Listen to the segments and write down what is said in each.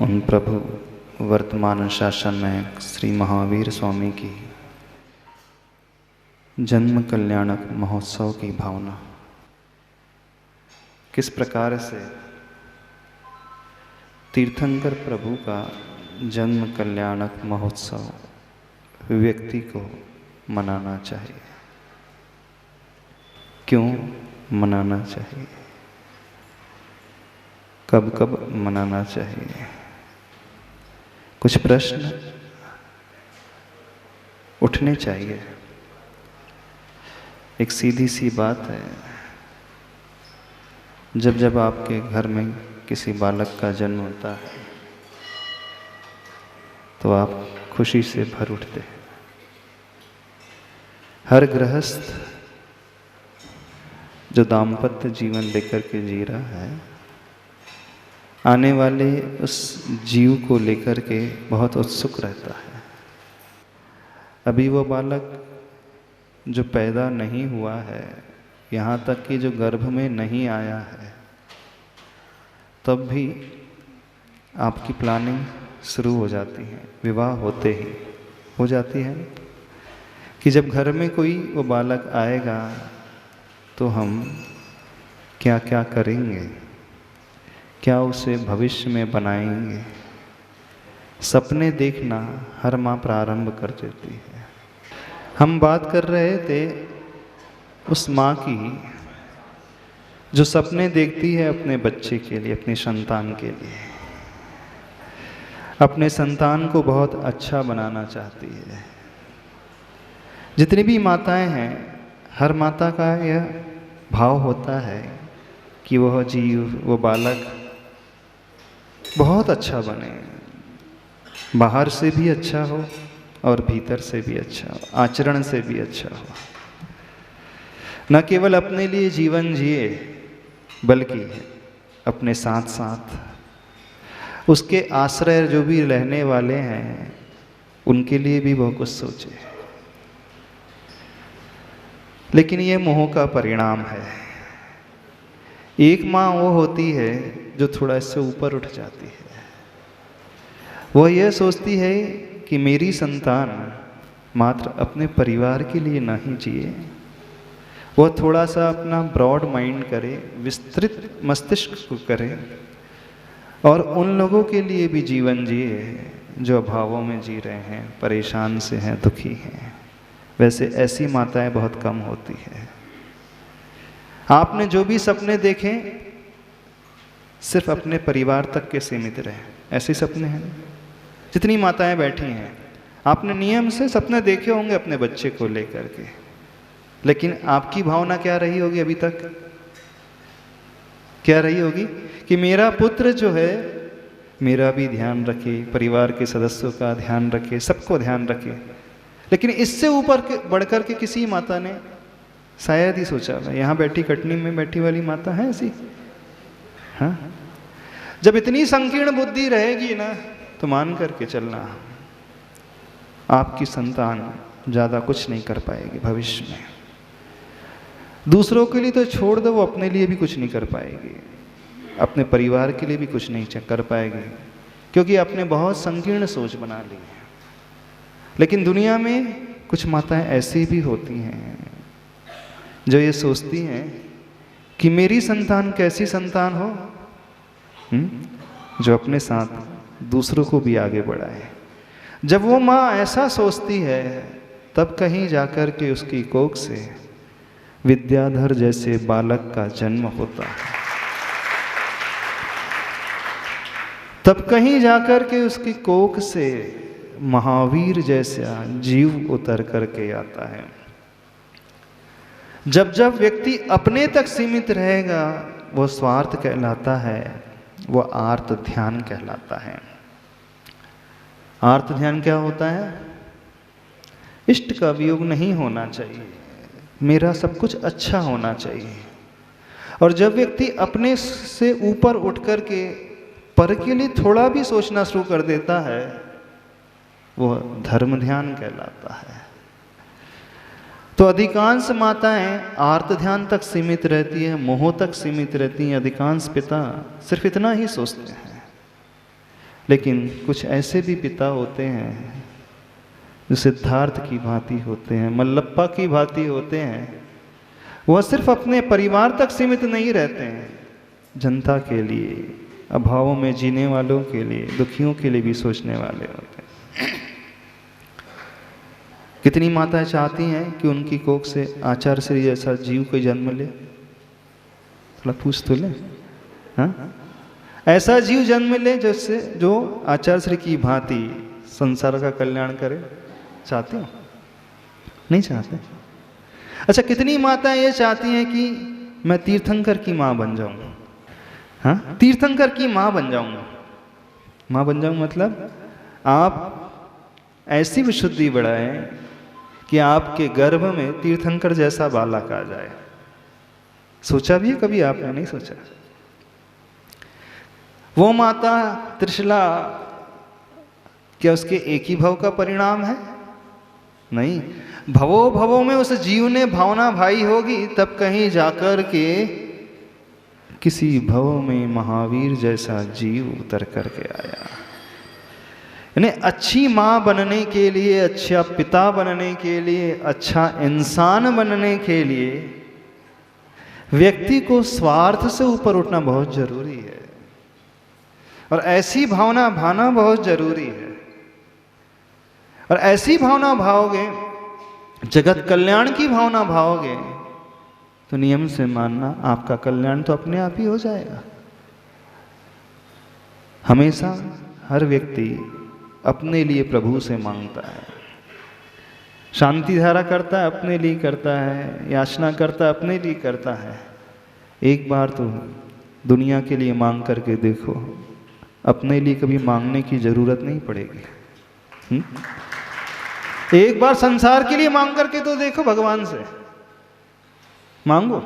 उन प्रभु वर्तमान शासन में श्री महावीर स्वामी की जन्म कल्याणक महोत्सव की भावना किस प्रकार से तीर्थंकर प्रभु का जन्म कल्याणक महोत्सव व्यक्ति को मनाना चाहिए, क्यों मनाना चाहिए, कब कब मनाना चाहिए। कुछ प्रश्न उठने चाहिए। एक सीधी सी बात है, जब जब आपके घर में किसी बालक का जन्म होता है तो आप खुशी से भर उठते हैं। हर गृहस्थ जो दाम्पत्य जीवन लेकर के जी रहा है, आने वाले उस जीव को लेकर के बहुत उत्सुक रहता है। अभी वो बालक जो पैदा नहीं हुआ है, यहाँ तक कि जो गर्भ में नहीं आया है, तब भी आपकी प्लानिंग शुरू हो जाती है। विवाह होते ही हो जाती है कि जब घर में कोई वो बालक आएगा तो हम क्या क्या करेंगे, क्या उसे भविष्य में बनाएंगे। सपने देखना हर माँ प्रारंभ कर देती है। हम बात कर रहे थे उस माँ की जो सपने देखती है अपने बच्चे के लिए, अपने संतान के लिए, अपने संतान को बहुत अच्छा बनाना चाहती है। जितनी भी माताएं हैं, हर माता का यह भाव होता है कि वह जीव, वो बालक बहुत अच्छा बने, बाहर से भी अच्छा हो और भीतर से भी अच्छा हो, आचरण से भी अच्छा हो। न केवल अपने लिए जीवन जिए, बल्कि अपने साथ साथ उसके आश्रय जो भी रहने वाले हैं उनके लिए भी बहुत कुछ सोचे। लेकिन ये मोह का परिणाम है। एक माँ वो होती है जो थोड़ा इससे ऊपर उठ जाती है। वह यह सोचती है कि मेरी संतान मात्र अपने परिवार के लिए नहीं जिए, वह थोड़ा सा अपना ब्रॉड माइंड करे, विस्तृत मस्तिष्क को करे और उन लोगों के लिए भी जीवन जिए जो अभावों में जी रहे हैं, परेशान से हैं, दुखी हैं। वैसे ऐसी माताएं बहुत कम होती है। आपने जो भी सपने देखे सिर्फ अपने परिवार तक के सीमित रहे, ऐसे सपने हैं। जितनी माताएं बैठी हैं, आपने नियम से सपने देखे होंगे अपने बच्चे को लेकर के, लेकिन आपकी भावना क्या रही होगी अभी तक? क्या रही होगी कि मेरा पुत्र जो है मेरा भी ध्यान रखे, परिवार के सदस्यों का ध्यान रखे, सबको ध्यान रखे। लेकिन इससे ऊपर बढ़कर के किसी माता ने शायद ही सोचा है। यहाँ बैठी, कटनी में बैठी वाली माता है ऐसी? हाँ, जब इतनी संकीर्ण बुद्धि रहेगी ना, तो मान करके चलना आपकी संतान ज़्यादा कुछ नहीं कर पाएगी भविष्य में। दूसरों के लिए तो छोड़ दो, वो अपने लिए भी कुछ नहीं कर पाएगी, अपने परिवार के लिए भी कुछ नहीं कर पाएगी, क्योंकि आपने बहुत संकीर्ण सोच बना ली है। लेकिन दुनिया में कुछ माताएं ऐसी भी होती हैं जो ये सोचती हैं कि मेरी संतान कैसी संतान हो, जो अपने साथ दूसरों को भी आगे बढ़ाए। जब वो माँ ऐसा सोचती है, तब कहीं जाकर के उसकी कोख से विद्याधर जैसे बालक का जन्म होता है। तब कहीं जाकर के उसकी कोख से महावीर जैसा जीव उतर करके आता है। जब जब व्यक्ति अपने तक सीमित रहेगा, वो स्वार्थ कहलाता है, वो आर्त ध्यान कहलाता है। आर्त ध्यान क्या होता है? इष्ट का वियोग नहीं होना चाहिए, मेरा सब कुछ अच्छा होना चाहिए। और जब व्यक्ति अपने से ऊपर उठ कर के पर के लिए थोड़ा भी सोचना शुरू कर देता है, वो धर्म ध्यान कहलाता है। तो अधिकांश माताएं आर्त ध्यान तक सीमित रहती हैं, मोह तक सीमित रहती हैं। अधिकांश पिता सिर्फ इतना ही सोचते हैं। लेकिन कुछ ऐसे भी पिता होते हैं जो सिद्धार्थ की भांति होते हैं, मल्लप्पा की भांति होते हैं। वह सिर्फ अपने परिवार तक सीमित नहीं रहते हैं, जनता के लिए, अभावों में जीने वालों के लिए, दुखियों के लिए भी सोचने वाले होते हैं। कितनी माताएं चाहती हैं कि उनकी कोख से आचार्य श्री जैसा जीव कोई जन्म ले? थोड़ा पूछ तो ले। हाँ, ऐसा जीव जन्म ले जैसे जो आचार्य श्री की भांति संसार का कल्याण करे। चाहते हो? नहीं चाहते। अच्छा, कितनी माताएं ये चाहती हैं कि मैं तीर्थंकर की माँ बन जाऊं? हाँ, तीर्थंकर की माँ बन जाऊंगा। माँ बन जाऊं मतलब आप ऐसी विशुद्धि बढ़ाएं कि आपके गर्भ में तीर्थंकर जैसा बालक आ जाए। सोचा भी है कभी आपने? नहीं सोचा। वो माता त्रिशला क्या उसके एक ही भव का परिणाम है? नहीं, भवो भवों में उस जीव ने भावना भाई होगी, तब कहीं जाकर के किसी भव में महावीर जैसा जीव उतर करके आया। यानी अच्छी माँ बनने के लिए, अच्छा पिता बनने के लिए, अच्छा इंसान बनने के लिए व्यक्ति को स्वार्थ से ऊपर उठना बहुत जरूरी है, और ऐसी भावना भाना बहुत जरूरी है। और ऐसी भावना भाओगे, जगत कल्याण की भावना भाओगे, तो नियम से मानना आपका कल्याण तो अपने आप ही हो जाएगा। हमेशा हर व्यक्ति अपने लिए प्रभु से मांगता है, शांति धारा करता है अपने लिए करता है, याचना करता है अपने लिए करता है। एक बार तो दुनिया के लिए मांग करके देखो, अपने लिए कभी मांगने की जरूरत नहीं पड़ेगी। एक बार संसार के लिए मांग करके तो देखो, भगवान से मांगो,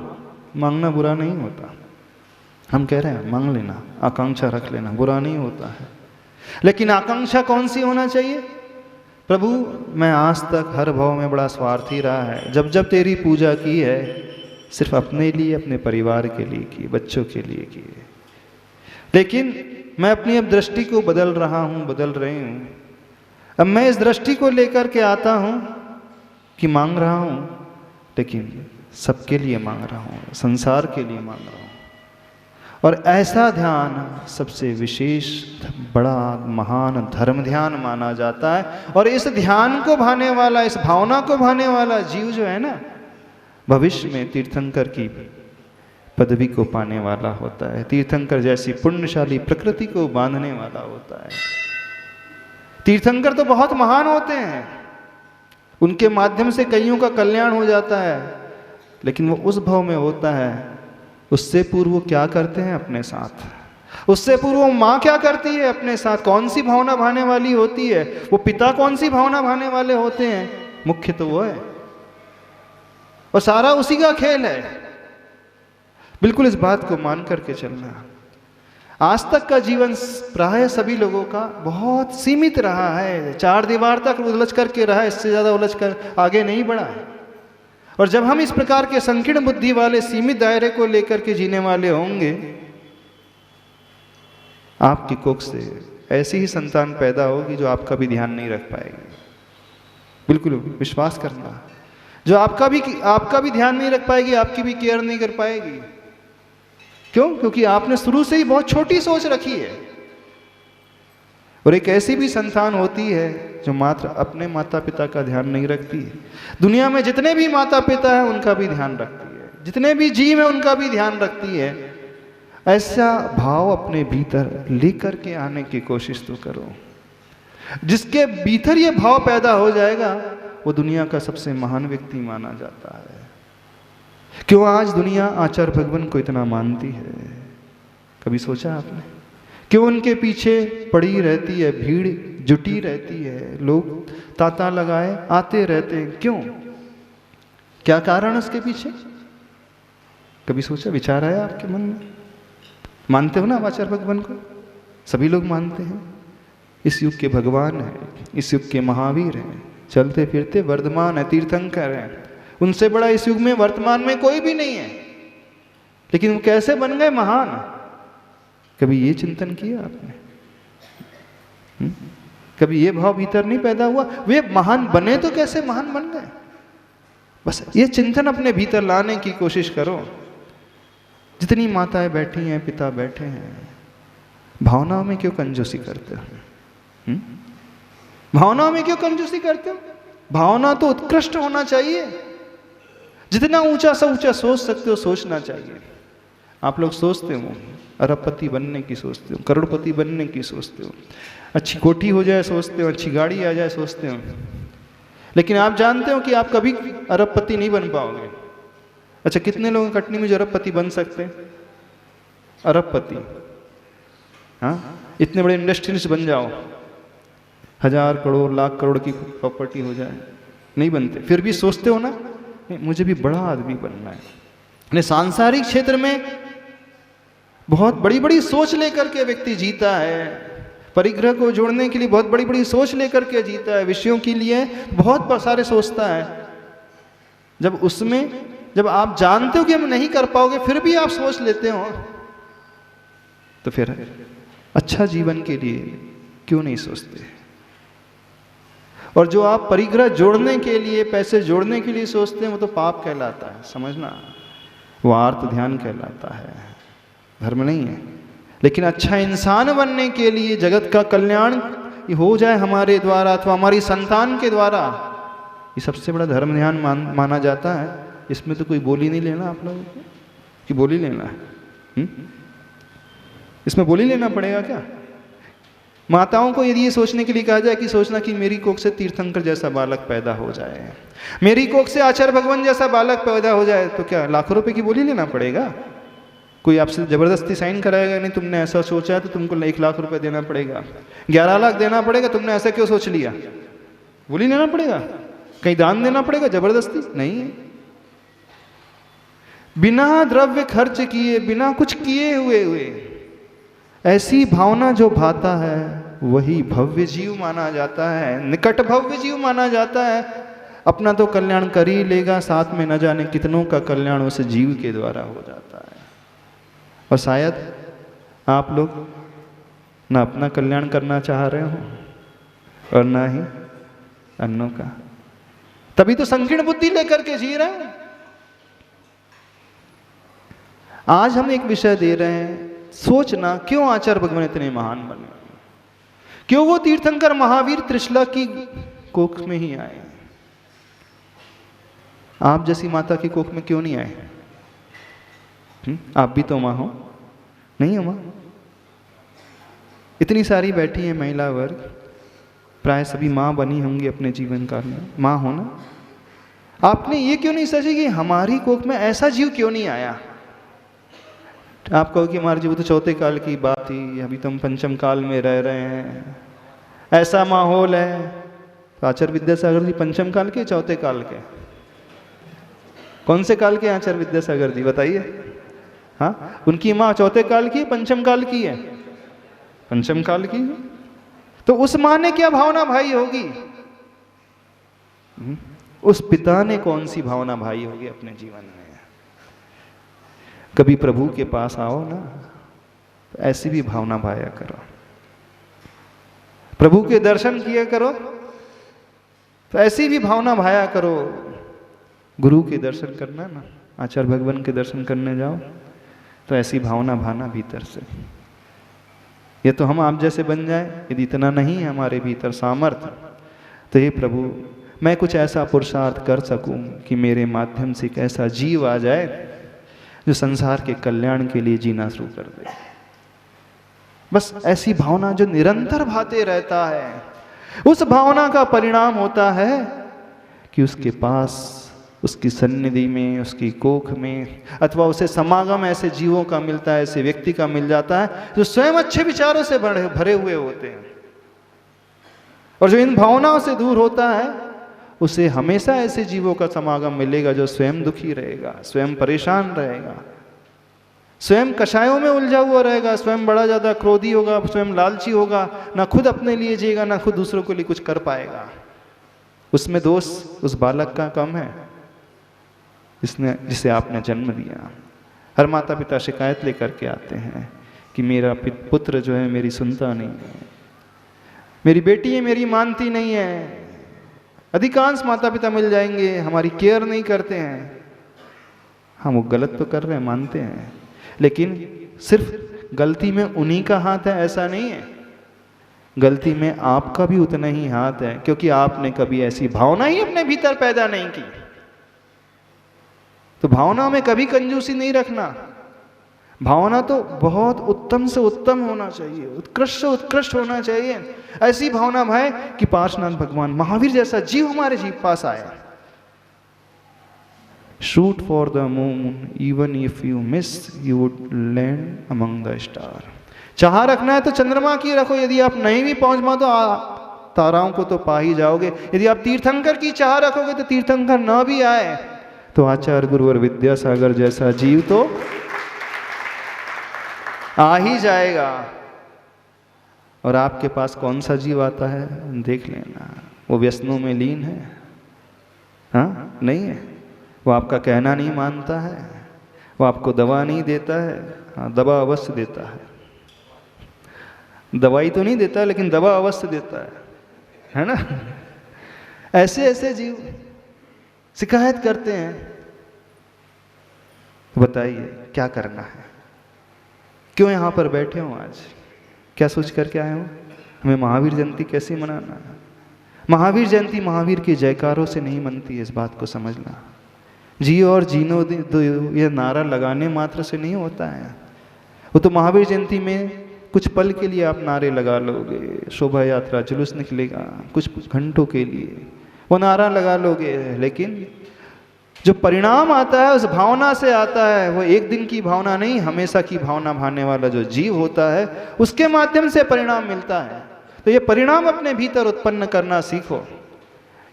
मांगना बुरा नहीं होता। हम कह रहे हैं मांग लेना, आकांक्षा रख लेना बुरा नहीं होता है, लेकिन आकांक्षा कौन सी होना चाहिए? प्रभु, मैं आज तक हर भाव में बड़ा स्वार्थी रहा है, जब जब तेरी पूजा की है सिर्फ अपने लिए, अपने परिवार के लिए की, बच्चों के लिए की है। लेकिन मैं अपनी अब दृष्टि को बदल रहा हूँ, बदल रही हूँ। अब मैं इस दृष्टि को लेकर के आता हूँ कि मांग रहा हूँ, लेकिन सबके लिए मांग रहा हूँ, संसार के लिए मांग रहा हूँ। और ऐसा ध्यान सबसे विशेष, बड़ा महान धर्म ध्यान माना जाता है। और इस ध्यान को भाने वाला, इस भावना को भाने वाला जीव जो है ना, भविष्य में तीर्थंकर की पदवी को पाने वाला होता है, तीर्थंकर जैसी पुण्यशाली प्रकृति को बांधने वाला होता है। तीर्थंकर तो बहुत महान होते हैं, उनके माध्यम से कईयों का कल्याण हो जाता है, लेकिन वो उस भाव में होता है। उससे पूर्व वो क्या करते हैं अपने साथ, उससे पूर्व वो माँ क्या करती है अपने साथ, कौन सी भावना भाने वाली होती है, वो पिता कौन सी भावना भाने वाले होते हैं, मुख्य तो वो है, और सारा उसी का खेल है। बिल्कुल इस बात को मान करके चलना। आज तक का जीवन प्राय सभी लोगों का बहुत सीमित रहा है, चार दीवार तक उलझ करके रहा है, इससे ज़्यादा उलझ कर आगे नहीं बढ़ा है। और जब हम इस प्रकार के संकीर्ण बुद्धि वाले सीमित दायरे को लेकर के जीने वाले होंगे, आपकी कोख से ऐसी ही संतान पैदा होगी जो आपका भी ध्यान नहीं रख पाएगी। बिल्कुल विश्वास करना, जो आपका भी ध्यान नहीं रख पाएगी, आपकी भी केयर नहीं कर पाएगी। क्यों? क्योंकि आपने शुरू से ही बहुत छोटी सोच रखी है। और एक ऐसी भी संतान होती है जो मात्र अपने माता पिता का ध्यान नहीं रखती है, दुनिया में जितने भी माता पिता हैं उनका भी ध्यान रखती है, जितने भी जीव हैं उनका भी ध्यान रखती है। ऐसा भाव अपने भीतर लेकर के आने की कोशिश तो करो। जिसके भीतर ये भाव पैदा हो जाएगा वो दुनिया का सबसे महान व्यक्ति माना जाता है। क्यों आज दुनिया आचार्य भगवान को इतना मानती है? कभी सोचा आपने? क्यों उनके पीछे पड़ी रहती है, भीड़ जुटी रहती है, लोग तांता लगाए आते रहते हैं? क्यों? क्या कारण उसके पीछे? कभी सोचा, विचार आया आपके मन में? मानते हो ना आचार्य भगवान को? सभी लोग मानते हैं। इस युग के भगवान हैं, इस युग के महावीर हैं, चलते फिरते वर्धमान है, तीर्थंकर हैं। उनसे बड़ा इस युग में वर्तमान में कोई भी नहीं है। लेकिन वो कैसे बन गए महान? कभी ये चिंतन किया आपने? कभी ये भाव भीतर नहीं पैदा हुआ, वे महान बने तो कैसे महान बन गए? बस ये चिंतन अपने भीतर लाने की कोशिश करो। जितनी माताएं बैठी हैं, पिता बैठे हैं, भावनाओं में क्यों कंजूसी करते हो? भावनाओं में क्यों कंजूसी करते हो? भावना तो उत्कृष्ट होना चाहिए। जितना ऊंचा से ऊंचा सोच सकते हो सोचना चाहिए। आप लोग सोचते हो अरबपति बनने की, सोचते हो करोड़पति बनने की, सोचते हो अच्छी कोठी हो जाए, सोचते हो अच्छी गाड़ी आ जाए, सोचते हो, लेकिन आप जानते हो कि आप कभी अरबपति नहीं बन पाओगे। अच्छा, कितने लोग कटनी में जो अरबपति बन सकते हैं? अरबपति, हाँ, इतने बड़े इंडस्ट्रीज बन जाओ, 1000 करोड़ लाख करोड़ की प्रॉपर्टी हो जाए, नहीं बनते। फिर भी सोचते हो ना, नहीं मुझे भी बड़ा आदमी बनना है। सांसारिक क्षेत्र में बहुत बड़ी बड़ी सोच लेकर के व्यक्ति जीता है, परिग्रह को जोड़ने के लिए बहुत बड़ी बड़ी सोच लेकर के जीता है, विषयों के लिए बहुत सारे सोचता है। जब आप जानते हो कि हम नहीं कर पाओगे फिर भी आप सोच लेते हो, तो फिर अच्छा जीवन के लिए क्यों नहीं सोचते? और जो आप परिग्रह जोड़ने के लिए, पैसे जोड़ने के लिए सोचते हैं, वो तो पाप कहलाता है, समझना, वो आर्त ध्यान कहलाता है, धर्म नहीं है। लेकिन अच्छा इंसान बनने के लिए, जगत का कल्याण हो जाए हमारे द्वारा अथवा हमारी संतान के द्वारा, ये सबसे बड़ा धर्म ध्यान माना जाता है। इसमें तो कोई बोली नहीं लेना आप लोगों को, कि बोली लेना है? इसमें बोली लेना पड़ेगा क्या? माताओं को यदि ये सोचने के लिए कहा जाए कि सोचना कि मेरी कोख से तीर्थंकर जैसा बालक पैदा हो जाए, मेरी कोख से आचार्य भगवान जैसा बालक पैदा हो जाए, तो क्या लाखों रुपए की बोली लेना पड़ेगा? कोई आपसे जबरदस्ती साइन कराएगा नहीं, तुमने ऐसा सोचा है तो तुमको 1 लाख रुपए देना पड़ेगा, 11 लाख देना पड़ेगा, तुमने ऐसा क्यों सोच लिया? बोली लेना पड़ेगा? कहीं दान देना पड़ेगा? जबरदस्ती नहीं है। बिना द्रव्य खर्च किए, बिना कुछ किए हुए ऐसी भावना जो भाता है वही भव्य जीव माना जाता है, निकट भव्य जीव माना जाता है। अपना तो कल्याण कर ही लेगा, साथ में न जाने कितनों का कल्याण उस जीव के द्वारा हो जाता है। और शायद आप लोग ना अपना कल्याण करना चाह रहे हो और ना ही अन्यों का, तभी तो संकीर्ण बुद्धि लेकर के जी रहे हैं। आज हम एक विषय दे रहे हैं, सोचना क्यों आचार्य भगवान इतने महान बने, क्यों वो तीर्थंकर महावीर त्रिशला की कोख में ही आए, आप जैसी माता की कोख में क्यों नहीं आए? आप भी तो माँ हो, नहीं हो माँ? इतनी सारी बैठी है महिला वर्ग, प्राय सभी माँ बनी होंगी अपने जीवन काल में, माँ हो ना? आपने ये क्यों नहीं सोचा कि हमारी कोख में ऐसा जीव क्यों नहीं आया? आप कहो कि हमारे जीव तो चौथे काल की बात थी, अभी तो हम पंचम काल में रह रहे हैं, ऐसा माहौल है। तो आचार्य विद्यासागर जी पंचम काल के, चौथे काल के? कौन से काल के आचार्य विद्यासागर जी बताइए? हाँ, उनकी माँ चौथे काल की, पंचम काल की है? पंचम काल की। तो उस माँ ने क्या भावना भाई होगी? उस पिता ने कौन सी भावना भाई होगी अपने जीवन में? कभी प्रभु के पास आओ ना, तो ऐसी भी भावना भाया करो, प्रभु के दर्शन किया करो तो ऐसी भी भावना भाया करो। गुरु के दर्शन करना ना, आचार्य भगवान के दर्शन करने जाओ तो ऐसी भावना भाना भीतर से। ये तो हम आप जैसे बन जाए, यदि इतना नहीं है हमारे भीतर सामर्थ्य, तो हे प्रभु मैं कुछ ऐसा पुरुषार्थ कर सकूं कि मेरे माध्यम से एक ऐसा जीव आ जाए जो संसार के कल्याण के लिए जीना शुरू कर दे। बस ऐसी भावना जो निरंतर भाते रहता है, उस भावना का परिणाम होता है कि उसके पास, उसकी सन्निधि में, उसकी कोख में, अथवा उसे समागम ऐसे जीवों का मिलता है, ऐसे व्यक्ति का मिल जाता है जो स्वयं अच्छे विचारों से भरे हुए होते हैं। और जो इन भावनाओं से दूर होता है उसे हमेशा ऐसे जीवों का समागम मिलेगा जो स्वयं दुखी रहेगा, स्वयं परेशान रहेगा, स्वयं कषायों में उलझा हुआ रहेगा, स्वयं बड़ा ज़्यादा क्रोधी होगा, स्वयं लालची होगा, ना खुद अपने लिए जिएगा ना खुद दूसरों के लिए कुछ कर पाएगा। उसमें दोष उस बालक का कम है जिसे आपने जन्म दिया। हर माता पिता शिकायत लेकर के आते हैं कि मेरा पुत्र जो है मेरी सुनता नहीं है, मेरी बेटी है, मेरी मानती नहीं है। अधिकांश माता पिता मिल जाएंगे, हमारी केयर नहीं करते हैं। हम वो गलत तो कर रहे हैं, मानते हैं, लेकिन सिर्फ गलती में उन्हीं का हाथ है ऐसा नहीं है। गलती में आपका भी उतना ही हाथ है, क्योंकि आपने कभी ऐसी भावना ही अपने भीतर पैदा नहीं की। तो भावना में कभी कंजूसी नहीं रखना। भावना तो बहुत उत्तम से उत्तम होना चाहिए, उत्कृष्ट से उत्कृष्ट होना चाहिए। ऐसी भावना भाई कि पार्श्वनाथ भगवान महावीर जैसा जीव हमारे जीव पास आया। Shoot for the moon even if you miss you would land among the star. चाह रखना है तो चंद्रमा की रखो, यदि आप नहीं भी पहुंच पाओ तो ताराओं को तो पा ही जाओगे। यदि आप तीर्थंकर की चाह रखोगे तो तीर्थंकर न भी आए तो आचार्य गुरु और विद्यासागर जैसा जीव तो आ ही जाएगा। और आपके पास कौन सा जीव आता है देख लेना, वो व्यसनों में लीन है? हाँ, नहीं है। वो आपका कहना नहीं मानता है, वो आपको दवा नहीं देता है। हाँ, दवा अवश्य देता है, दवाई तो नहीं देता लेकिन दवा अवश्य देता है ना। ऐसे ऐसे जीव शिकायत करते हैं। बताइए क्या करना है? क्यों यहाँ पर बैठे हो आज? क्या सोच करके आए हो? हमें महावीर जयंती कैसे मनाना है? महावीर जयंती महावीर के जयकारों से नहीं मनती है, इस बात को समझना। जियो और जीनो दो ये नारा लगाने मात्र से नहीं होता है। वो तो महावीर जयंती में कुछ पल के लिए आप नारे लगा लोगे, शोभा यात्रा जुलूस निकलेगा कुछ घंटों के लिए, वो नारा लगा लोगे, लेकिन जो परिणाम आता है उस भावना से आता है। वो एक दिन की भावना नहीं, हमेशा की भावना भाने वाला जो जीव होता है उसके माध्यम से परिणाम मिलता है। तो ये परिणाम अपने भीतर उत्पन्न करना सीखो।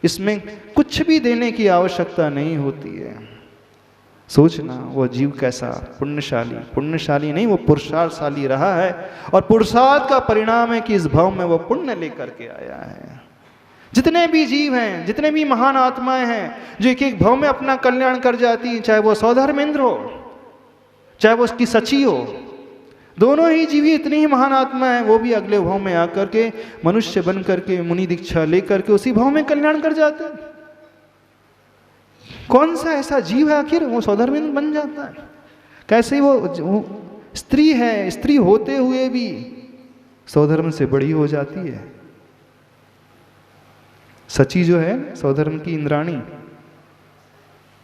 इसमें कुछ भी देने की आवश्यकता नहीं होती है। सोचना वो जीव कैसा पुण्यशाली, पुण्यशाली नहीं वो पुरुषार्थशाली रहा है, और पुरुषार्थ का परिणाम है कि इस भाव में वो पुण्य लेकर के आया है। जितने भी जीव हैं, जितने भी महान आत्माएं हैं जो एक एक भाव में अपना कल्याण कर जाती हैं, चाहे वो सौधर्मेंद्र हो चाहे वो उसकी सची हो, दोनों ही जीवी इतनी ही महान आत्मा है, वो भी अगले भाव में आकर के मनुष्य बन करके मुनि दीक्षा लेकर के उसी भाव में कल्याण कर जाते हैं। कौन सा ऐसा जीव है आखिर वो सौधर्मेंद्र बन जाता है? कैसे वो स्त्री है, स्त्री होते हुए भी सौधर्म से बड़ी हो जाती है। सची जो है सौधर्म की इंद्राणी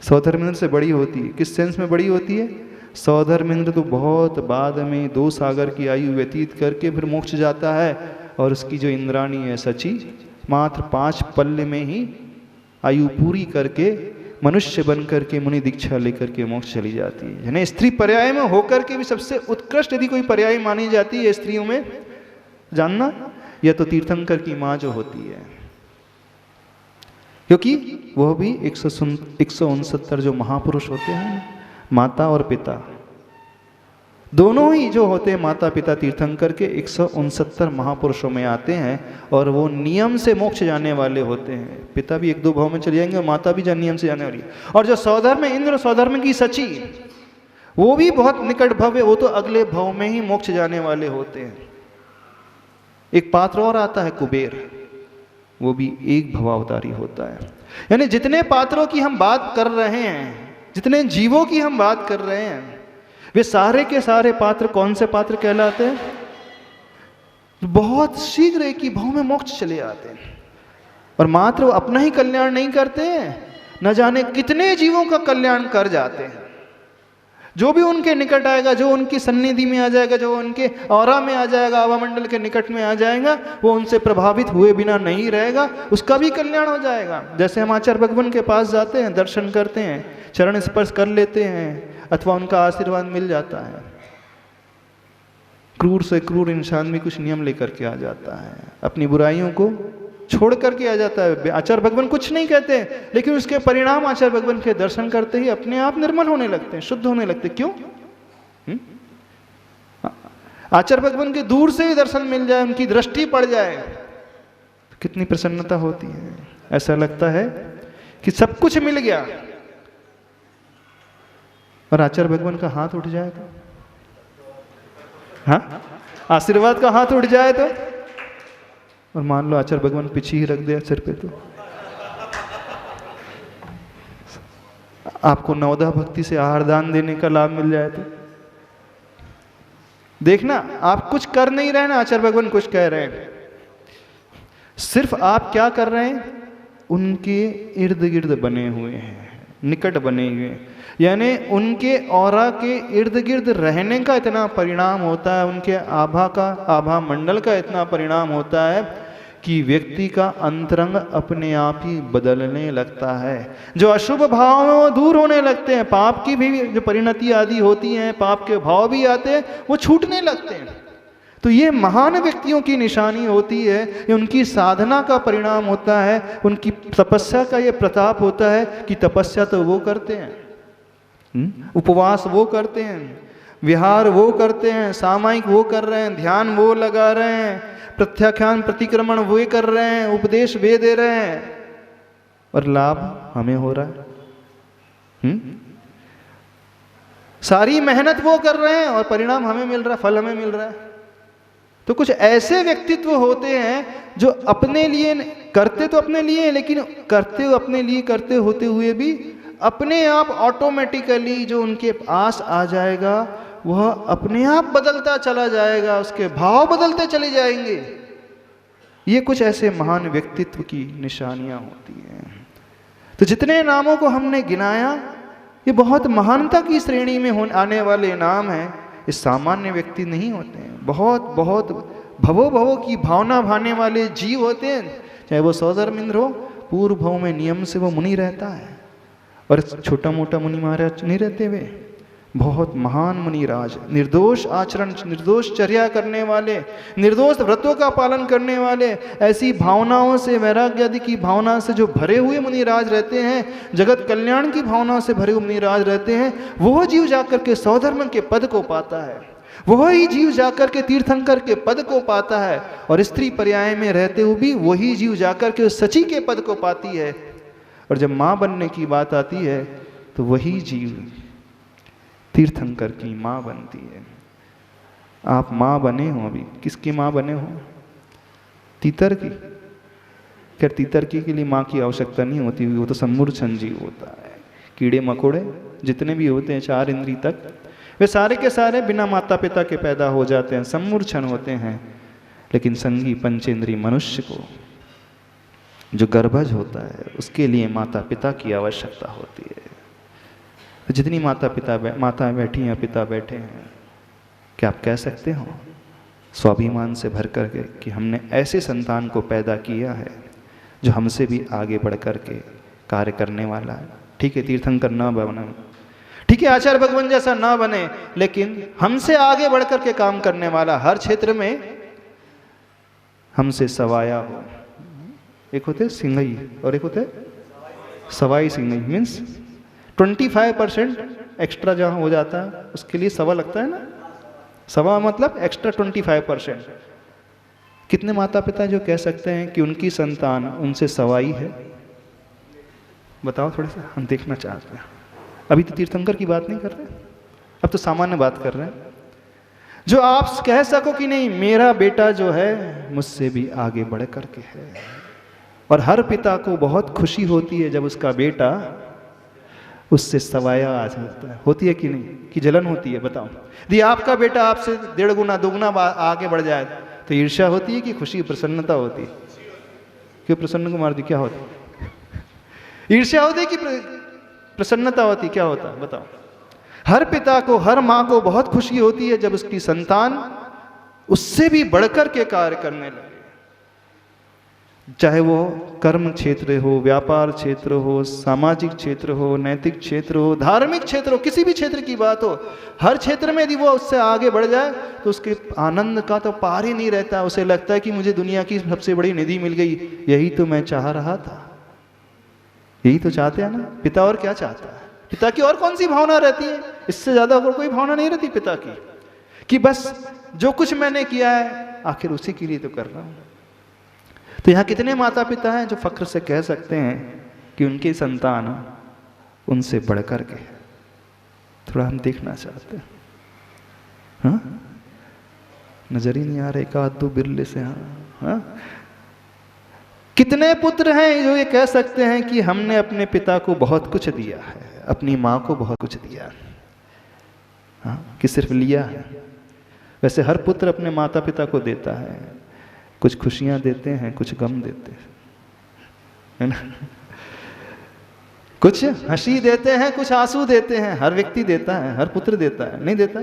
सौधर्मेंद्र से बड़ी होती है। किस सेंस में बड़ी होती है? सौधर्मेंद्र तो बहुत बाद में 2 सागर की आयु व्यतीत करके फिर मोक्ष जाता है, और उसकी जो इंद्राणी है सची मात्र 5 पल्ले में ही आयु पूरी करके मनुष्य बन करके मुनि दीक्षा लेकर के मोक्ष चली जाती है। यानी स्त्री पर्याय में होकर के भी सबसे उत्कृष्ट यदि कोई पर्याय मानी जाती है स्त्रियों में, जानना, या तो तीर्थंकर की माँ जो होती है, क्योंकि वह भी 169 जो महापुरुष होते हैं, माता और पिता दोनों ही जो होते हैं, माता पिता तीर्थंकर के 169 महापुरुषों में आते हैं, और वो नियम से मोक्ष जाने वाले होते हैं। पिता भी 1-2 भाव में चले जाएंगे और माता भी नियम से जाने वाली है। और जो सौधर्म इंद्र, सौधर्म की सची, वो भी बहुत निकट भव है, वो तो अगले भाव में ही मोक्ष जाने वाले होते हैं। एक पात्र और आता है कुबेर, वो भी एक भवावतारी होता है। यानी जितने पात्रों की हम बात कर रहे हैं, जितने जीवों की हम बात कर रहे हैं, वे सारे के सारे पात्र कौन से पात्र कहलाते हैं? बहुत शीघ्र एक ही भाव में मोक्ष चले आते हैं, और मात्र वो अपना ही कल्याण नहीं करते हैं, न जाने कितने जीवों का कल्याण कर जाते हैं। जो भी उनके निकट आएगा, जो उनकी सन्निधि में आ जाएगा, जो उनके औरा में आ जाएगा, आवामंडल के निकट में आ जाएगा, वो उनसे प्रभावित हुए बिना नहीं रहेगा, उसका भी कल्याण हो जाएगा। जैसे हम आचार्य भगवान के पास जाते हैं, दर्शन करते हैं, चरण स्पर्श कर लेते हैं, अथवा उनका आशीर्वाद मिल जाता है। क्रूर से क्रूर इंसान भी कुछ नियम लेकर के आ जाता है, अपनी बुराइयों को छोड़ करके आ जाता है। आचार्य भगवान कुछ नहीं कहते, लेकिन उसके परिणाम आचार्य भगवान के दर्शन करते ही अपने आप निर्मल होने लगते हैं, शुद्ध होने लगते हैं। क्यों? आचार्य भगवान के दूर से ही दर्शन मिल जाए, उनकी दृष्टि पड़ जाए, तो कितनी प्रसन्नता होती है। ऐसा लगता है कि सब कुछ मिल गया, और आचार्य भगवान का हाथ उठ जाए तो, हाँ, आशीर्वाद का हाथ उठ जाए तो और मान लो आचार्य भगवान पीछे ही रख दिया सिर पे, तो आपको नवदा भक्ति से आहार दान देने का लाभ मिल जाए तो देखना, आप कुछ कर नहीं रहे ना, आचार्य भगवान कुछ कह रहे हैं। सिर्फ आप क्या कर रहे हैं, उनके इर्द गिर्द बने हुए हैं, निकट बने हुए हैं, यानी उनके ऑरा के इर्द गिर्द रहने का इतना परिणाम होता है, उनके आभा मंडल का इतना परिणाम होता है कि व्यक्ति का अंतरंग अपने आप ही बदलने लगता है। जो अशुभ भाव में वो दूर होने लगते हैं, पाप की भी जो परिणति आदि होती हैं, पाप के भाव भी आते हैं, वो छूटने लगते हैं। तो ये महान व्यक्तियों की निशानी होती है, ये उनकी साधना का परिणाम होता है, उनकी तपस्या का ये प्रताप होता है कि तपस्या तो वो करते हैं, उपवास वो करते हैं, विहार वो करते हैं, सामायिक वो कर रहे हैं, ध्यान वो लगा रहे हैं, प्रत्याख्यान प्रतिक्रमण वो कर रहे हैं, उपदेश वे दे रहे हैं, और लाभ हमें हो रहा है। सारी मेहनत वो कर रहे हैं और परिणाम हमें मिल रहा है, फल हमें मिल रहा है। तो कुछ ऐसे व्यक्तित्व होते हैं जो अपने लिए करते तो अपने लिए, लेकिन करते अपने लिए करते होते हुए भी अपने आप ऑटोमेटिकली जो उनके पास आ जाएगा वह अपने आप बदलता चला जाएगा, उसके भाव बदलते चले जाएंगे। ये कुछ ऐसे महान व्यक्तित्व की निशानियां होती हैं। तो जितने नामों को हमने गिनाया ये बहुत महानता की श्रेणी में आने वाले नाम हैं, ये सामान्य व्यक्ति नहीं होते हैं, बहुत बहुत भवो की भावना भाने वाले जीव होते हैं। चाहे वो सौधर्मिंद्र हो, पूर्व भव में नियम से वो मुनि रहता है, और छोटा मोटा मुनि महाराज नहीं रहते, वे बहुत महान मुनिराज, निर्दोष आचरण, निर्दोष चर्या करने वाले, निर्दोष व्रतों का पालन करने वाले, ऐसी भावनाओं से, वैराग्य आदि की भावना से जो भरे हुए मुनिराज रहते हैं, जगत कल्याण की भावना से भरे हुए मुनिराज रहते हैं, वह जीव जाकर के सौधर्म के पद को पाता है, वही जीव जाकर के तीर्थंकर के पद को पाता है, और स्त्री पर्याय में रहते हुए भी वही जीव जाकर के सची के पद को पाती है। और जब माँ बनने की बात आती है तो वही जीव तीर्थंकर की माँ बनती है। आप माँ बने हो, अभी किसकी माँ बने हो? तीतर की। क्या तीतर की के लिए माँ की आवश्यकता नहीं होती, वो तो सम्मूर्छन जीव होता है। कीड़े मकोड़े जितने भी होते हैं 4 इंद्री तक, वे सारे के सारे बिना माता पिता के पैदा हो जाते हैं, सम्मूर्छन होते हैं। लेकिन संगी पंचेंद्री मनुष्य को जो गर्भज होता है उसके लिए माता पिता की आवश्यकता होती है। तो जितनी माताएं बैठी हैं, पिता बैठे हैं, क्या आप कह सकते हो स्वाभिमान से भर कर के कि हमने ऐसे संतान को पैदा किया है जो हमसे भी आगे बढ़ कर के कार्य करने वाला है। ठीक है, तीर्थंकर ना बने, ठीक है, आचार्य भगवान जैसा ना बने, लेकिन हमसे आगे बढ़ कर के काम करने वाला, हर क्षेत्र में हमसे सवाया हो। एक होते सिंगई और एक होते सवाई सिंगई, मीन्स 25% एक्स्ट्रा जहाँ हो जाता है उसके लिए सवा लगता है ना, सवा मतलब एक्स्ट्रा 25%। कितने माता पिता जो कह सकते हैं कि उनकी संतान उनसे सवाई है? बताओ, थोड़ा सा हम देखना चाहते हैं। अभी तो तीर्थंकर की बात नहीं कर रहे, अब तो सामान्य बात कर रहे हैं। जो आप कह सको कि नहीं, मेरा बेटा जो है मुझसे भी आगे बढ़ करके है। और हर पिता को बहुत खुशी होती है जब उसका बेटा उससे सवाया आ जाता है। होती है कि नहीं, कि जलन होती है? बताओ, यदि आपका बेटा आपसे 1.5 गुना 2 गुना आगे बढ़ जाए तो ईर्ष्या होती है कि खुशी, प्रसन्नता होती है? क्यों प्रसन्न कुमार जी, क्या होता? ईर्ष्या होती है कि प्रसन्नता होती? क्या होता बताओ? हर पिता को, हर माँ को बहुत खुशी होती है जब उसकी संतान उससे भी बढ़कर के कार्य करने लगे, चाहे वो कर्म क्षेत्र हो, व्यापार क्षेत्र हो, सामाजिक क्षेत्र हो, नैतिक क्षेत्र हो, धार्मिक क्षेत्र हो, किसी भी क्षेत्र की बात हो, हर क्षेत्र में यदि वो उससे आगे बढ़ जाए तो उसके आनंद का तो पार ही नहीं रहता। उसे लगता है कि मुझे दुनिया की सबसे बड़ी निधि मिल गई, यही तो मैं चाह रहा था। यही तो चाहते हैं ना पिता, और क्या चाहता है पिता की? और कौन सी भावना रहती है? इससे ज्यादा और कोई भावना नहीं रहती पिता की, कि बस जो कुछ मैंने किया है आखिर उसी के लिए तो कर रहा हूं। तो यहाँ कितने माता पिता हैं जो फख्र से कह सकते हैं कि उनकी संतान उनसे बढ़कर के? थोड़ा हम देखना चाहते हैं। हाँ, नजर ही नहीं आ रहा, 1 आध 2 बिरले से। हाँ, कितने पुत्र हैं जो ये कह सकते हैं कि हमने अपने पिता को बहुत कुछ दिया है, अपनी माँ को बहुत कुछ दिया है, हाँ, कि सिर्फ लिया है। वैसे हर पुत्र अपने माता पिता को देता है, कुछ खुशियाँ देते हैं, कुछ गम देते हैं, है ना। कुछ हंसी देते हैं, कुछ आंसू देते हैं। हर व्यक्ति देता है, हर पुत्र देता है, नहीं देता?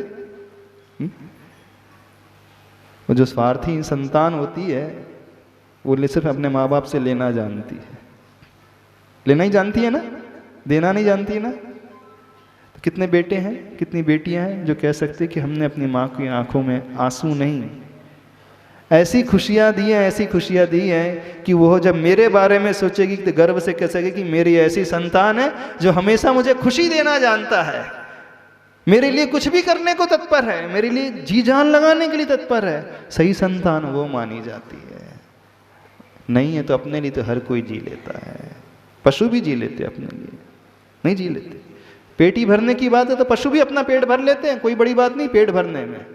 वो जो स्वार्थी संतान होती है वो सिर्फ अपने माँ बाप से लेना जानती है, लेना ही जानती है ना, देना नहीं जानती है ना। तो कितने बेटे हैं, कितनी बेटियां हैं जो कह सकते हैं कि हमने अपनी माँ की आंखों में आंसू नहीं, ऐसी खुशियां दी हैं, ऐसी खुशियां दी हैं कि वो जब मेरे बारे में सोचेगी तो गर्व से कह सके कि मेरी ऐसी संतान है जो हमेशा मुझे खुशी देना जानता है, मेरे लिए कुछ भी करने को तत्पर है, मेरे लिए जी जान लगाने के लिए तत्पर है। सही संतान वो मानी जाती है। नहीं है तो अपने लिए तो हर कोई जी लेता है, पशु भी जी लेते अपने लिए, नहीं जी लेते। पेट ही भरने की बात है तो पशु भी अपना पेट भर लेते हैं, कोई बड़ी बात नहीं पेट भरने में।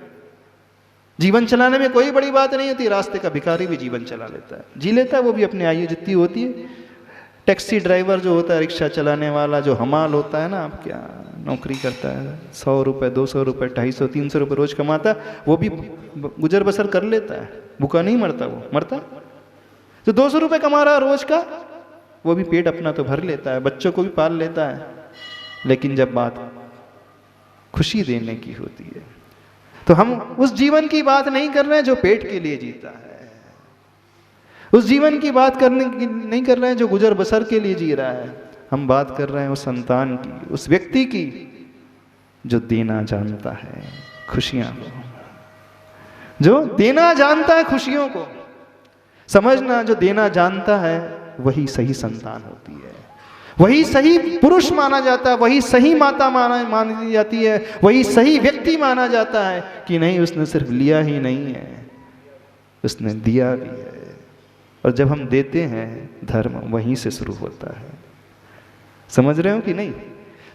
जीवन चलाने में कोई बड़ी बात नहीं होती, रास्ते का भिखारी भी जीवन चला लेता है, जी लेता है, वो भी अपनी आयु जितनी होती है। टैक्सी ड्राइवर जो होता है, रिक्शा चलाने वाला जो हमाल होता है ना, आप क्या नौकरी करता है, 100 रुपये 200 रुपये 250 300 रुपये रोज कमाता, वो भी गुजर बसर कर लेता है, भूखा नहीं मरता। वो मरता जो 200 रुपये कमा रहा है रोज का, वो भी पेट अपना तो भर लेता है, बच्चों को भी पाल लेता है। लेकिन जब बात खुशी देने की होती है तो हम उस जीवन की बात नहीं कर रहे हैं जो पेट के लिए जीता है, उस जीवन की बात करने की नहीं कर रहे हैं जो गुजर बसर के लिए जी रहा है। हम बात कर रहे हैं उस संतान की, उस व्यक्ति की जो देना जानता है खुशियां को, जो देना जानता है खुशियों को। समझना, जो देना जानता है वही सही संतान होती है, वही सही पुरुष माना जाता है, वही सही माता मानी जाती है, वही सही व्यक्ति माना जाता है कि नहीं उसने सिर्फ लिया ही नहीं है, उसने दिया भी है। और जब हम देते हैं धर्म वहीं से शुरू होता है। समझ रहे हो कि नहीं?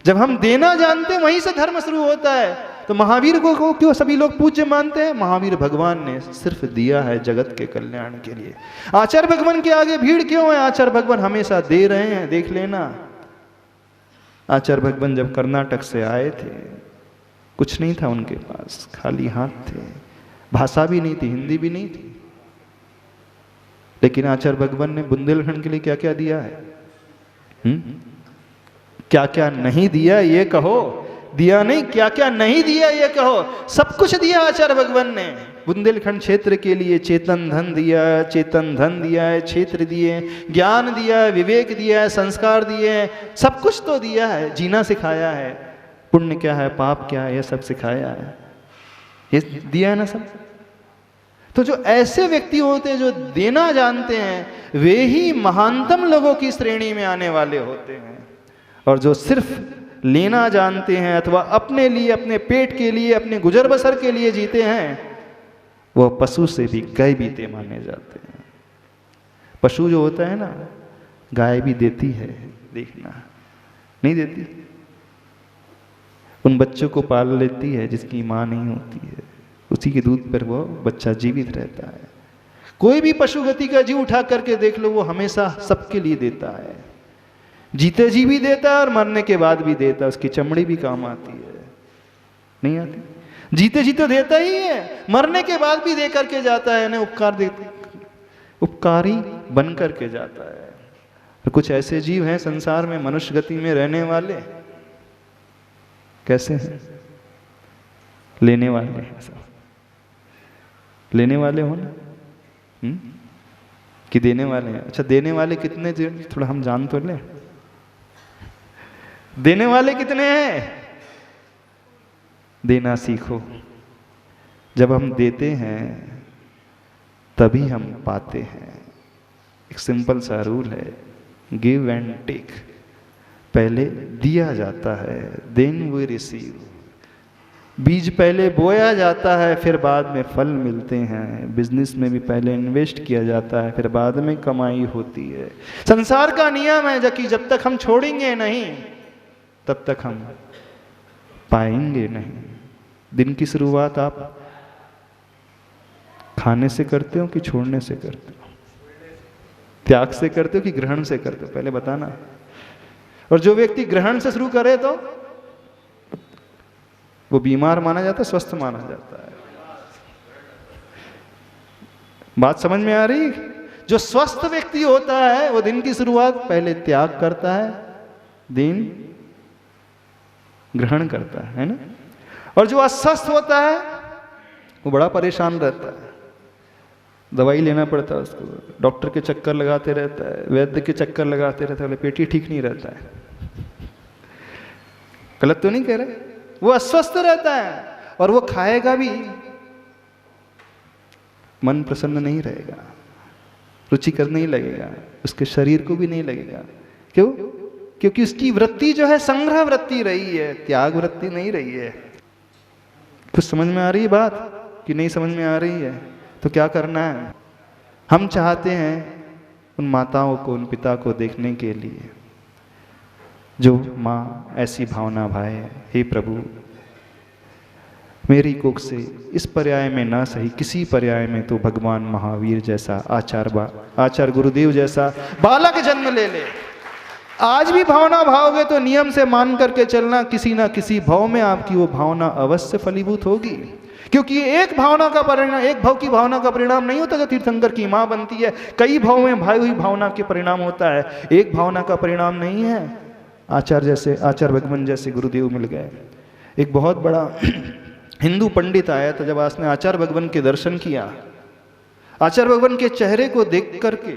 जब हम देना जानते हैं वहीं से धर्म शुरू होता है। तो महावीर को क्यों सभी लोग पूज्य मानते हैं? महावीर भगवान ने सिर्फ दिया है जगत के कल्याण के लिए। आचार्य भगवान के आगे भीड़ क्यों है? आचार्य भगवान हमेशा दे रहे हैं, देख लेना। आचार्य भगवान जब कर्नाटक से आए थे कुछ नहीं था उनके पास, खाली हाथ थे, भाषा भी नहीं थी, हिंदी भी नहीं थी। लेकिन आचार्य भगवान ने बुंदेलखंड के लिए क्या क्या दिया है? क्या क्या नहीं दिया ये कहो, दिया नहीं, क्या क्या नहीं दिया ये कहो। सब कुछ दिया आचार्य भगवान ने। बुंदेलखंड क्षेत्र के लिए चेतन धन दिया, चेतन धन दिया है, क्षेत्र दिए, ज्ञान दिया है, विवेक दिया है, संस्कार दिए हैं, सब कुछ तो दिया है। जीना सिखाया है, पुण्य क्या है पाप क्या है ये सब सिखाया है, ये दिया है ना सब। तो जो ऐसे व्यक्ति होते हैं जो देना जानते हैं वे ही महानतम लोगों की श्रेणी में आने वाले होते हैं। और जो सिर्फ लेना जानते हैं अथवा अपने लिए, अपने पेट के लिए, अपने गुजर बसर के लिए जीते हैं वह पशु से भी गाय बीते माने जाते हैं। पशु जो होता है ना, गाय भी देती है, देखना नहीं देती, उन बच्चों को पाल लेती है जिसकी माँ नहीं होती है, उसी के दूध पर वो बच्चा जीवित रहता है। कोई भी पशु गति का जीव उठा करके देख लो, वो हमेशा सबके लिए देता है, जीते जी भी देता है और मरने के बाद भी देता है। उसकी चमड़ी भी काम आती है, नहीं आती? जीते जी तो देता ही है, मरने के बाद भी दे करके जाता है, ना उपकारी बन करके जाता है। और कुछ ऐसे जीव हैं संसार में मनुष्य गति में रहने वाले, कैसे हैं? लेने वाले हैं सब। लेने वाले हो ना कि देने वाले हैं? अच्छा, देने वाले कितने, थोड़ा हम जान तो ले, देने वाले कितने हैं? देना सीखो। जब हम देते हैं तभी हम पाते हैं। एक सिंपल सा रूल है, गिव एंड टेक। पहले दिया जाता है, देन वी रिसीव। बीज पहले बोया जाता है, फिर बाद में फल मिलते हैं। बिजनेस में भी पहले इन्वेस्ट किया जाता है, फिर बाद में कमाई होती है। संसार का नियम है कि जब तक हम छोड़ेंगे नहीं तब तक हम पाएंगे नहीं। दिन की शुरुआत आप खाने से करते हो कि छोड़ने से करते हो? त्याग से करते हो कि ग्रहण से करते हो, पहले बताना। और जो व्यक्ति ग्रहण से शुरू करे तो वो बीमार माना जाता है, स्वस्थ माना जाता है। बात समझ में आ रही? जो स्वस्थ व्यक्ति होता है वो दिन की शुरुआत पहले त्याग करता है, दिन ग्रहण करता है ना। और जो अस्वस्थ होता है वो बड़ा परेशान रहता है, दवाई लेना पड़ता है उसको, डॉक्टर के चक्कर लगाते रहता है, वैद्य के चक्कर लगाते रहता है, पेट ही ठीक नहीं रहता है। गलत तो नहीं कह रहे? वो अस्वस्थ रहता है और वो खाएगा भी, मन प्रसन्न नहीं रहेगा, रुचिकर नहीं लगेगा, उसके शरीर को भी नहीं लगेगा। क्यों? क्योंकि उसकी वृत्ति जो है संग्रह वृत्ति रही है, त्याग वृत्ति नहीं रही है। कुछ समझ में आ रही है बात कि नहीं समझ में आ रही है? तो क्या करना है? हम चाहते हैं उन माताओं को, उन पिता को देखने के लिए जो माँ ऐसी भावना भाए, हे प्रभु मेरी कोख से इस पर्याय में ना सही किसी पर्याय में तो भगवान महावीर जैसा, आचार्य गुरुदेव जैसा बालक जन्म ले ले। आज भी भावना भाओगे तो नियम से मान करके चलना, किसी ना किसी भाव में आपकी वो भावना अवश्य फलीभूत होगी। क्योंकि एक भावना का परिणाम, एक भाव की भावना का परिणाम नहीं होता जो तीर्थंकर की माँ बनती है। कई भाव में भाई हुई भावना के परिणाम होता है, एक भावना का परिणाम नहीं है। आचार्य भगवान जैसे गुरुदेव मिल गए। एक बहुत बड़ा हिंदू पंडित आया था, जब उसने आचार्य भगवान के दर्शन किया, आचार्य भगवान के चेहरे को देख करके,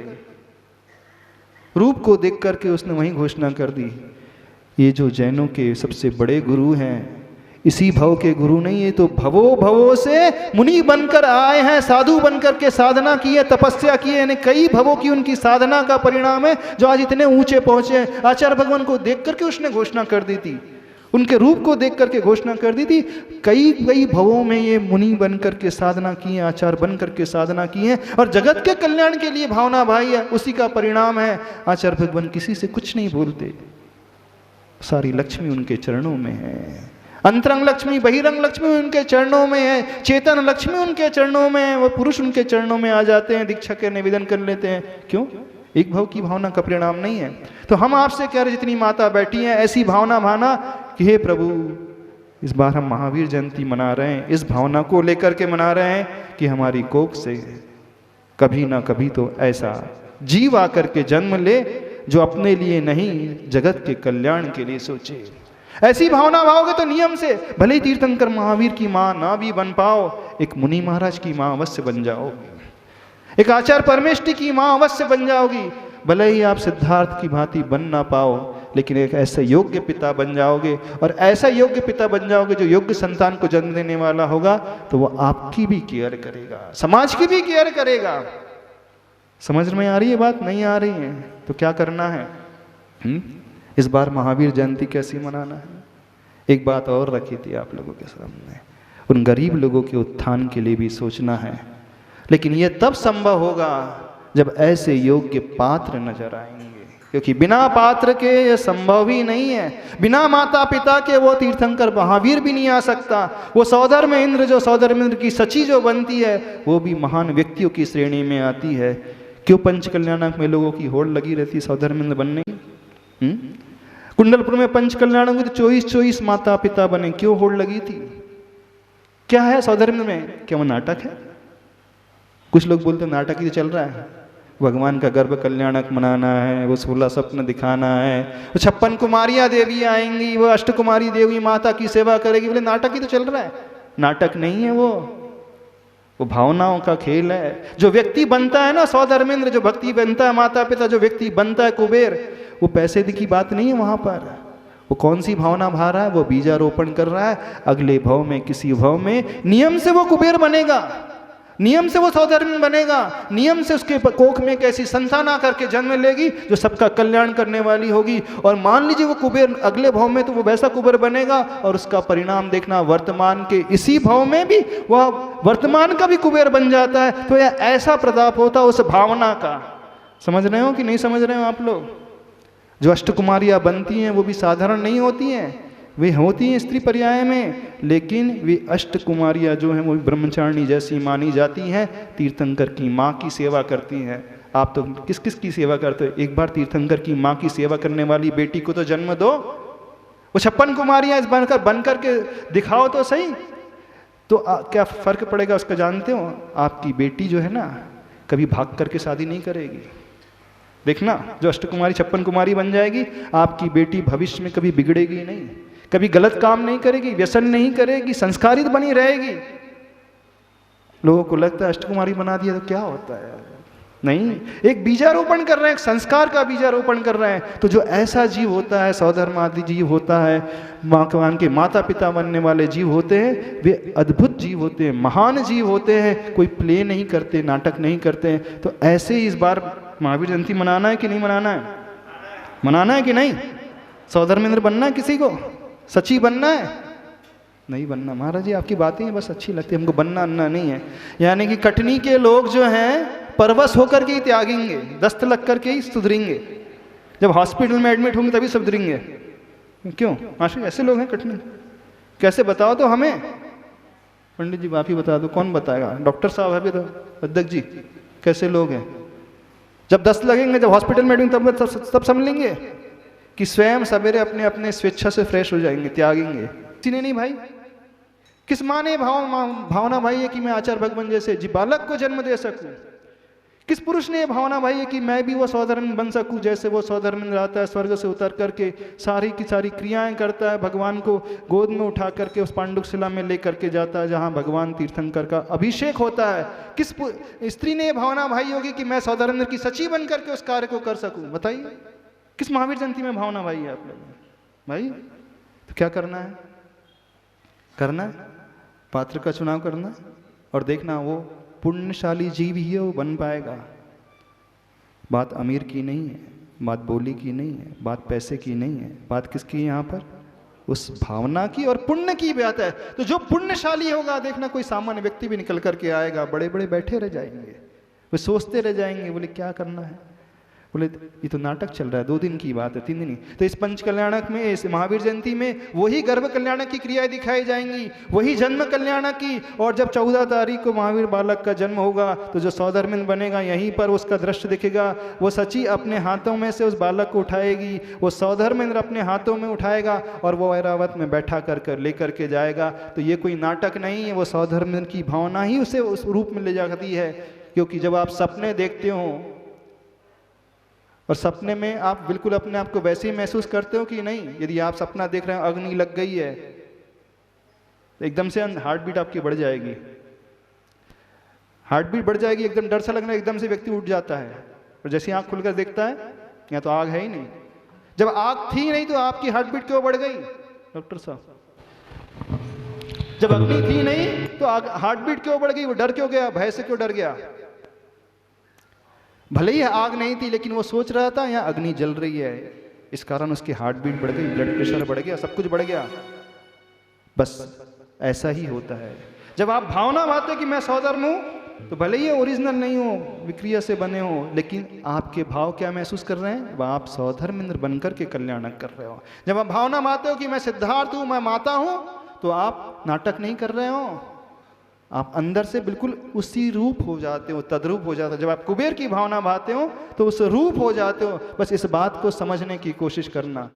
रूप को देख करके उसने वही घोषणा कर दी, ये जो जैनों के सबसे बड़े गुरु हैं, इसी भव के गुरु नहीं, ये तो भवो भवों से मुनि बनकर आए हैं, साधु बनकर के साधना की है, तपस्या की है, यानी कई भवों की उनकी साधना का परिणाम है जो आज इतने ऊंचे पहुंचे हैं। आचार्य भगवान को देख करके उसने घोषणा कर दी थी, उनके रूप को देख करके घोषणा कर दी थी, कई भवों में ये मुनि बन करके साधना की है, आचार्य बन करके साधना की है और जगत के कल्याण के लिए भावना भाई है, उसी का परिणाम है। आचार्य भगवान किसी से कुछ नहीं बोलते, सारी लक्ष्मी उनके चरणों में है, अंतरंग लक्ष्मी बहिरंग लक्ष्मी उनके चरणों में है, चेतन लक्ष्मी उनके चरणों में है, वो पुरुष उनके चरणों में आ जाते हैं, दीक्षा के निवेदन कर लेते हैं। क्यों? एक भाव की भावना का परिणाम नहीं है। तो हम आपसे कह रहे, जितनी माता बैठी हैं ऐसी भावना भाना कि हे प्रभु इस बार हम महावीर जयंती मना रहे हैं, इस भावना को लेकर के मना रहे हैं कि हमारी कोख से कभी ना कभी तो ऐसा जीव आकर के जन्म ले जो अपने लिए नहीं जगत के कल्याण के लिए सोचे। ऐसी भावना भाओगे तो नियम से भले ही तीर्थंकर महावीर की माँ ना भी बन पाओ, एक मुनि महाराज की माँ अवश्य बन जाओगी, एक आचार्य परमेष्ठी की माँ अवश्य बन जाओगी। भले ही आप सिद्धार्थ की भांति बन ना पाओ, लेकिन एक ऐसे योग्य पिता बन जाओगे, और ऐसा योग्य पिता बन जाओगे जो योग्य संतान को जन्म देने वाला होगा, तो वो आपकी भी केयर करेगा, समाज की भी केयर करेगा। समझ में आ रही है बात? नहीं आ रही है तो क्या करना है? इस बार महावीर जयंती कैसी मनाना है? एक बात और रखी थी आप लोगों के सामने, उन गरीब लोगों के उत्थान के लिए भी सोचना है, लेकिन यह तब संभव होगा जब ऐसे योग्य पात्र नजर आएंगे, क्योंकि बिना पात्र के यह संभव ही नहीं है। बिना माता पिता के वो तीर्थंकर महावीर भी नहीं आ सकता। वो सौधर्म इंद्र, जो सौधर्म इंद्र की सची जो बनती है, वो भी महान व्यक्तियों की श्रेणी में आती है। क्यों पंच कल्याणक में लोगों की होड़ लगी रहती है सौधर्म इंद्र बनने? कुंडलपुर में पंच कल्याणक में तो 24 माता पिता बने, क्यों होड़ लगी थी? क्या है सौधर्म में? क्या वो नाटक है? कुछ लोग बोलते नाटक ही चल रहा है, भगवान का गर्भ कल्याणक मनाना है, वो 16 स्वप्न दिखाना है, वो 56 कुमारियां देवी आएंगी, वो अष्टकुमारी देवी माता की सेवा करेगी। बोले नाटक ही तो चल रहा है। नाटक नहीं है, वो भावनाओं का खेल है। जो व्यक्ति बनता है ना सौधर्मेंद्र, जो भक्ति बनता है माता पिता, जो व्यक्ति बनता है कुबेर, वो पैसे की बात नहीं है वहां पर। वो कौन सी भावना भा रहा है? वो बीजारोपण कर रहा है। अगले भाव में, किसी भाव में नियम से वो कुबेर बनेगा, नियम से वो सौधर्म बनेगा, नियम से उसके कोख में एक ऐसी संतान आकर के जन्म लेगी जो सबका कल्याण करने वाली होगी। और मान लीजिए वो कुबेर अगले भाव में, तो वो वैसा कुबेर बनेगा, और उसका परिणाम देखना वर्तमान के इसी भाव में भी वह वर्तमान का भी कुबेर बन जाता है। तो यह ऐसा प्रताप होता है उस भावना का। समझ रहे हो कि नहीं समझ रहे हो आप लोग? जो अष्टकुमारियां बनती हैं वो भी साधारण नहीं होती हैं, वे होती हैं स्त्री पर्याय में, लेकिन वे अष्टकुमारियां जो हैं वो ब्रह्मचारिणी जैसी मानी जाती हैं, तीर्थंकर की माँ की सेवा करती हैं। आप तो किस किस की सेवा करते हो? एक बार तीर्थंकर की माँ की सेवा करने वाली बेटी को तो जन्म दो, वो 56 कुमारियाँ इस बनकर के दिखाओ तो सही। तो क्या फर्क पड़ेगा उसका जानते हो? आपकी बेटी जो है ना कभी भाग करके शादी नहीं करेगी। देखना, जो अष्टकुमारी 56 कुमारी बन जाएगी, आपकी बेटी भविष्य में कभी बिगड़ेगी नहीं, कभी गलत काम नहीं करेगी, व्यसन नहीं करेगी, संस्कारित बनी रहेगी। लोगों को लगता है अष्टकुमारी बना दिया तो क्या होता है? नहीं, एक बीजारोपण कर रहे हैं, एक संस्कार का बीजारोपण कर रहे हैं। तो जो ऐसा जीव होता है, सौधर्मादि जीव होता है, भगवान के माता पिता बनने वाले जीव होते हैं, वे अद्भुत जीव होते हैं, महान जीव होते हैं। कोई प्ले नहीं करते, नाटक नहीं करते हैं। तो ऐसे ही इस बार महावीर जयंती मनाना है कि नहीं मनाना है? मनाना है कि नहीं? सौधर्मेंद्र बनना है किसी को? सची बनना है? नहीं बनना। महाराज जी आपकी बातें बस अच्छी लगती है, हमको बनना अन्ना नहीं है। यानी कि कटनी के लोग जो हैं परवश होकर के ही त्यागेंगे, दस्त लग करके ही सुधरेंगे। जब हॉस्पिटल में एडमिट होंगे तभी सुधरेंगे। क्यों मास्टर ऐसे लोग हैं कटनी? कैसे बताओ तो हमें? पंडित जी आप ही बता दो, कौन बताएगा? डॉक्टर साहब है भी तो, अध्यक्ष जी कैसे लोग हैं? जब दस्त लगेंगे, जब हॉस्पिटल में एडमिट तब समझ लेंगे कि स्वयं सवेरे अपने अपने स्वेच्छा से फ्रेश हो जाएंगे, त्यागेंगे। किसी ने नहीं भाई, किस माँ ने भावना भाई है कि मैं आचार्य भगवान जैसे जी बालक को जन्म दे सकूं? किस पुरुष ने भावना भाई है कि मैं भी वो सौधर्म बन सकूं जैसे वो सौधर्म रहता है, स्वर्ग से उतर करके सारी की सारी क्रियाएं करता है, भगवान को गोद में उठा करके उस पांडुक शिला में ले करके जाता है जहां भगवान तीर्थंकर का अभिषेक होता है। किस स्त्री ने भावना भाई होगी कि मैं सौधर्मेंद्र की सची बन करके उस कार्य को कर सकूं? बताइए, किस महावीर जयंती में भावना भाई है आप लोग? भाई तो क्या करना है? करना है पात्र का चुनाव करना, और देखना वो पुण्यशाली जीव ही है, वो बन पाएगा। बात अमीर की नहीं है, बात बोली की नहीं है, बात पैसे की नहीं है, बात किसकी है यहाँ पर? उस भावना की और पुण्य की बात है। तो जो पुण्यशाली होगा, देखना कोई सामान्य व्यक्ति भी निकल करके आएगा, बड़े बड़े बैठे रह जाएंगे, वे सोचते रह जाएंगे, बोले क्या करना है? बोले ये तो नाटक चल रहा है, 2 दिन की बात है, 3 दिन ही। तो इस पंच कल्याणक में, इस महावीर जयंती में वही गर्भ कल्याणक की क्रियाएं दिखाई जाएंगी, वही जन्म कल्याणक की। और जब 14 तारीख को महावीर बालक का जन्म होगा तो जो सौधर्मिंद बनेगा यहीं पर उसका दृश्य दिखेगा। वो सची अपने हाथों में से उस बालक को उठाएगी, वो सौधर्मेंद्र अपने हाथों में उठाएगा और वो ऐरावत में बैठा कर लेकर के जाएगा। तो ये कोई नाटक नहीं है, वो सौधर्मेंद्र की भावना ही उसे उस रूप में ले जाती है। क्योंकि जब आप सपने देखते हो और सपने में आप बिल्कुल अपने आप को वैसे ही महसूस करते हो कि नहीं? यदि आप सपना देख रहे हैं अग्नि लग गई है तो एकदम से हार्ट बीट आपकी बढ़ जाएगी, हार्ट बीट बढ़ जाएगी, एकदम डर सा लगना, एकदम से व्यक्ति उठ जाता है। और जैसे आंख खुलकर देखता है यहाँ तो आग है ही नहीं। जब आग थी नहीं तो आपकी हार्ट बीट क्यों बढ़ गई डॉक्टर साहब? जब अग्नि थी नहीं तो हार्ट बीट क्यों बढ़ गई? वो डर क्यों गया? भय से क्यों डर गया? भले ही आग नहीं थी लेकिन वो सोच रहा था यहाँ अग्नि जल रही है, इस कारण उसकी हार्ट बीट बढ़ गई, ब्लड प्रेशर बढ़ गया, सब कुछ बढ़ गया। बस ऐसा ही होता है। जब आप भावना भाते कि मैं सौधर्म हूं तो भले ही ओरिजिनल नहीं हो, विक्रिया से बने हो, लेकिन आपके भाव क्या महसूस कर रहे हैं? वह आप सौधर्मेंद्र बनकर के कल्याणक कर रहे हो। जब आप भावना भाते हो कि मैं सिद्धार्थ हूं, मैं माता हूं, तो आप नाटक नहीं कर रहे हो, आप अंदर से बिल्कुल उसी रूप हो जाते हो, तद्रूप हो जाते हो। जब आप कुबेर की भावना भाते हो तो उस रूप हो जाते हो। बस इस बात को समझने की कोशिश करना।